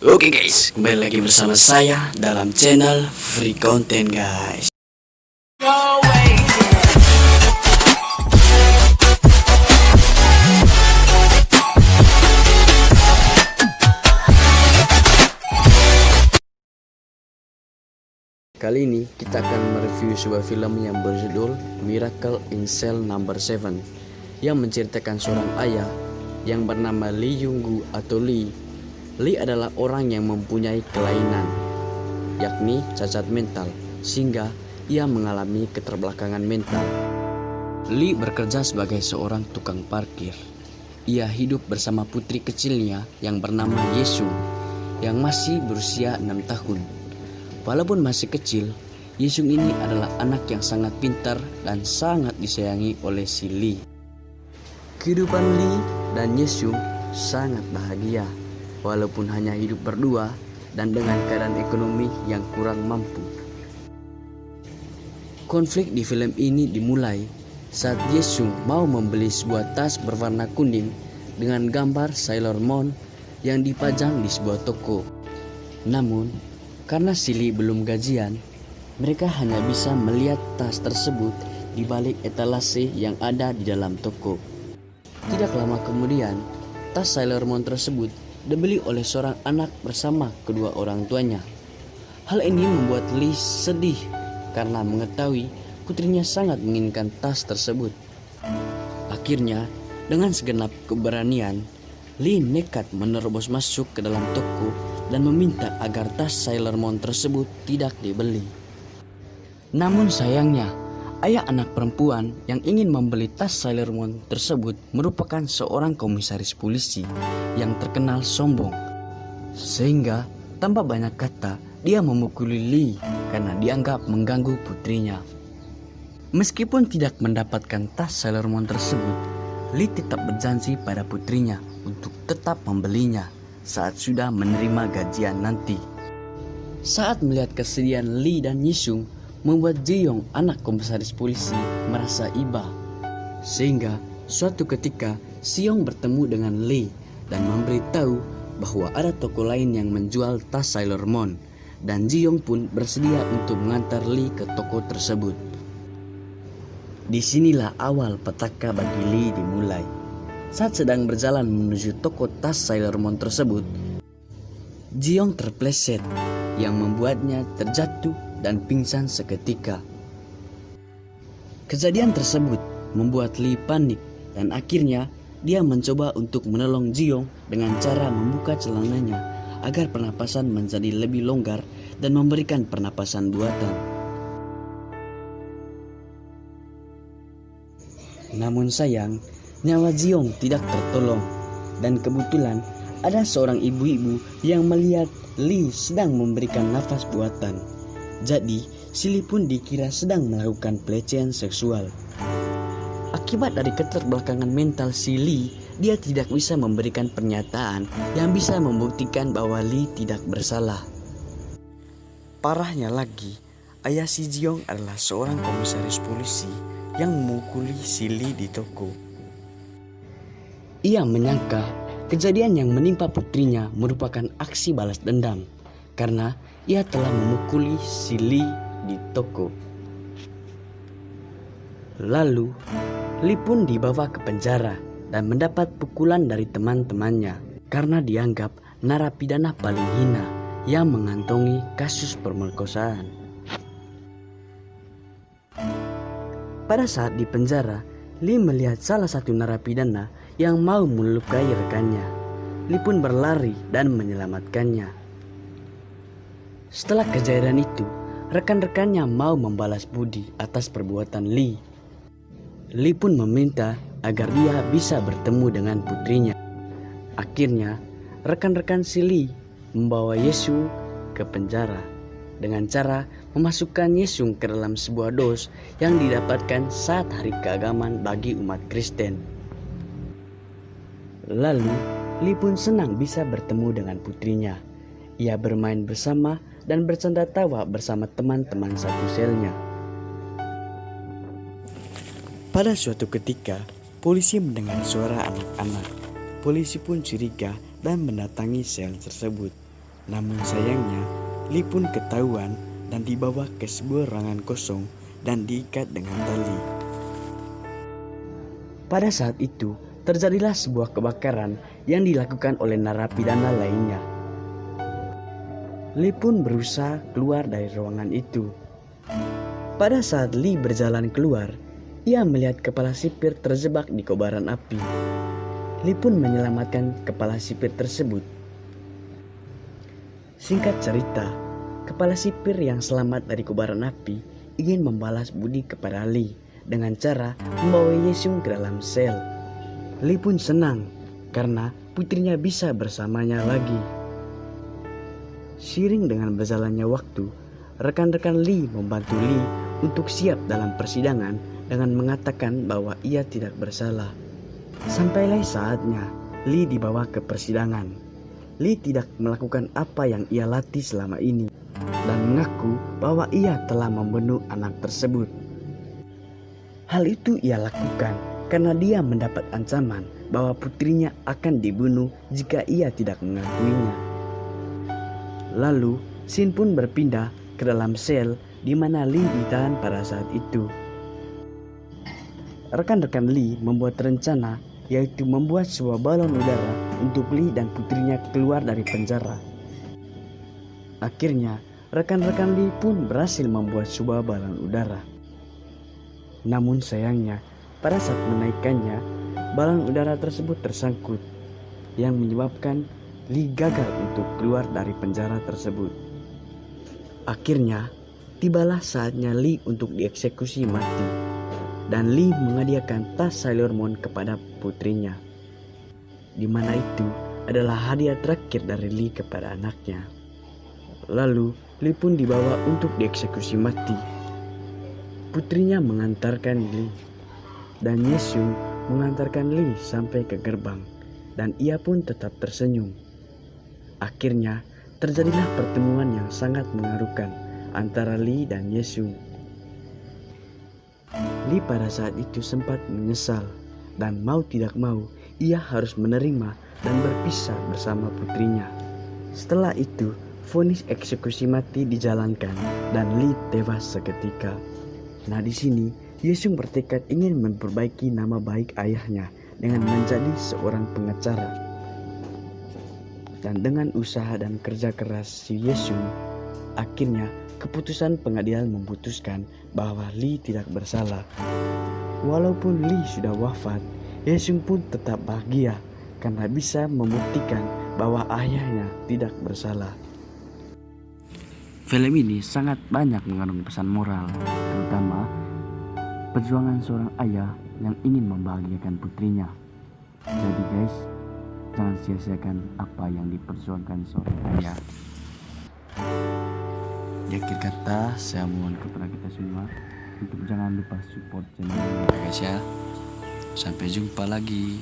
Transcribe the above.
Oke guys, kembali lagi bersama saya dalam channel Free Content guys. Kali ini kita akan mereview sebuah film yang berjudul Miracle in Cell Number 7 yang menceritakan seorang ayah yang bernama Lee Young-gu atau Lee. Lee adalah orang yang mempunyai kelainan, yakni cacat mental, sehingga ia mengalami keterbelakangan mental. Lee bekerja sebagai seorang tukang parkir. Ia hidup bersama putri kecilnya yang bernama Yesung, yang masih berusia 6 tahun. Walaupun masih kecil, Yesung ini adalah anak yang sangat pintar dan sangat disayangi oleh si Lee. Kehidupan Lee dan Yesung sangat bahagia, walaupun hanya hidup berdua dan dengan keadaan ekonomi yang kurang mampu. Konflik di film ini dimulai saat Yesung mau membeli sebuah tas berwarna kuning dengan gambar Sailor Moon yang dipajang di sebuah toko. Namun, karena si Lee belum gajian, mereka hanya bisa melihat tas tersebut di balik etalase yang ada di dalam toko. Tidak lama kemudian, tas Sailor Moon tersebut dibeli oleh seorang anak bersama kedua orang tuanya. Hal ini membuat Lee sedih karena mengetahui putrinya sangat menginginkan tas tersebut. Akhirnya, dengan segenap keberanian, Lee nekat menerobos masuk ke dalam toko dan meminta agar tas Sailor Moon tersebut tidak dibeli. Namun sayangnya, ayah anak perempuan yang ingin membeli tas Sailor Moon tersebut merupakan seorang komisaris polisi yang terkenal sombong. Sehingga tanpa banyak kata, dia memukuli Lee karena dianggap mengganggu putrinya. Meskipun tidak mendapatkan tas Sailor Moon tersebut, Lee tetap berjanji pada putrinya untuk tetap membelinya saat sudah menerima gajian nanti. Saat melihat kesedihan Lee dan Yesung, membuat Ji-young, anak komisaris polisi, merasa iba. Sehingga suatu ketika Si-young bertemu dengan Lee dan memberitahu bahwa ada toko lain yang menjual tas Sailor Moon, dan Ji-young pun bersedia untuk mengantar Lee ke toko tersebut. Disinilah awal petaka bagi Lee dimulai. Saat sedang berjalan menuju toko tas Sailor Moon tersebut, Ji-young terpleset yang membuatnya terjatuh dan pingsan seketika. Kejadian tersebut membuat Lee panik dan akhirnya dia mencoba untuk menolong Ji-young dengan cara membuka celananya agar pernapasan menjadi lebih longgar dan memberikan pernapasan buatan. Namun sayang, nyawa Ji-young tidak tertolong, dan kebetulan ada seorang ibu-ibu yang melihat Lee sedang memberikan nafas buatan. Jadi, si Lee pun dikira sedang melakukan pelecehan seksual. Akibat dari keterbelakangan mental si Lee, dia tidak bisa memberikan pernyataan yang bisa membuktikan bahwa Lee tidak bersalah. Parahnya lagi, ayah si Ji-young adalah seorang komisaris polisi yang memukuli si Lee di toko. Ia menyangka kejadian yang menimpa putrinya merupakan aksi balas dendam karena ia telah memukuli si Lee di toko. Lalu, Lee pun dibawa ke penjara dan mendapat pukulan dari teman-temannya karena dianggap narapidana paling hina yang mengantongi kasus pemerkosaan. Pada saat di penjara, Lee melihat salah satu narapidana yang mau melukai rekannya. Lee pun berlari dan menyelamatkannya. Setelah kejadian itu, rekan-rekannya mau membalas budi atas perbuatan Lee. Lee pun meminta agar dia bisa bertemu dengan putrinya. Akhirnya, rekan-rekan si Lee membawa Yesung ke penjara dengan cara memasukkan Yesung ke dalam sebuah dos yang didapatkan saat hari keagamaan bagi umat Kristen. Lalu, Lee pun senang bisa bertemu dengan putrinya. Ia bermain bersama dan bercanda tawa bersama teman-teman satu selnya. Pada suatu ketika, polisi mendengar suara anak-anak. Polisi pun curiga dan mendatangi sel tersebut. Namun sayangnya, Lee pun ketahuan dan dibawa ke sebuah ruangan kosong dan diikat dengan tali. Pada saat itu, terjadilah sebuah kebakaran yang dilakukan oleh narapidana lainnya. Lee pun berusaha keluar dari ruangan itu. Pada saat Lee berjalan keluar, ia melihat kepala sipir terjebak di kobaran api. Lee pun menyelamatkan kepala sipir tersebut. Singkat cerita, kepala sipir yang selamat dari kobaran api ingin membalas budi kepada Lee dengan cara membawa Yesung ke dalam sel. Lee pun senang karena putrinya bisa bersamanya lagi. Seiring dengan berjalannya waktu, rekan-rekan Lee membantu Lee untuk siap dalam persidangan dengan mengatakan bahwa ia tidak bersalah. Sampailah saatnya Lee dibawa ke persidangan. Lee tidak melakukan apa yang ia latih selama ini dan mengaku bahwa ia telah membunuh anak tersebut. Hal itu ia lakukan karena dia mendapat ancaman bahwa putrinya akan dibunuh jika ia tidak mengakuinya. Lalu, scene pun berpindah ke dalam sel di mana Lee ditahan pada saat itu. Rekan-rekan Lee membuat rencana, yaitu membuat sebuah balon udara untuk Lee dan putrinya keluar dari penjara. Akhirnya, rekan-rekan Lee pun berhasil membuat sebuah balon udara. Namun sayangnya, pada saat menaikkannya, balon udara tersebut tersangkut, yang menyebabkan Lee gagal untuk keluar dari penjara tersebut. Akhirnya, tibalah saatnya Lee untuk dieksekusi mati, dan Lee menghadiahkan tas Sailor Moon kepada putrinya, di mana itu adalah hadiah terakhir dari Lee kepada anaknya. Lalu, Lee pun dibawa untuk dieksekusi mati. Putrinya mengantarkan Lee, dan Yesung mengantarkan Lee sampai ke gerbang, dan ia pun tetap tersenyum. Akhirnya, terjadilah pertemuan yang sangat mengharukan antara Lee dan Yesung. Lee pada saat itu sempat menyesal, dan mau tidak mau ia harus menerima dan berpisah bersama putrinya. Setelah itu, vonis eksekusi mati dijalankan dan Lee tewas seketika. Nah, di sini Yesung bertekad ingin memperbaiki nama baik ayahnya dengan menjadi seorang pengacara. Dan dengan usaha dan kerja keras si Yesung, akhirnya keputusan pengadilan memutuskan bahwa Lee tidak bersalah. Walaupun Lee sudah wafat, Yesung pun tetap bahagia karena bisa membuktikan bahwa ayahnya tidak bersalah. Film ini sangat banyak mengandung pesan moral, terutama perjuangan seorang ayah yang ingin membahagiakan putrinya. Jadi guys, jangan sia-siakan apa yang diperjuangkan seorang ayah. Di akhir kata, saya mohon kepada kita semua untuk jangan lupa support channel ini guys ya. Sampai jumpa lagi.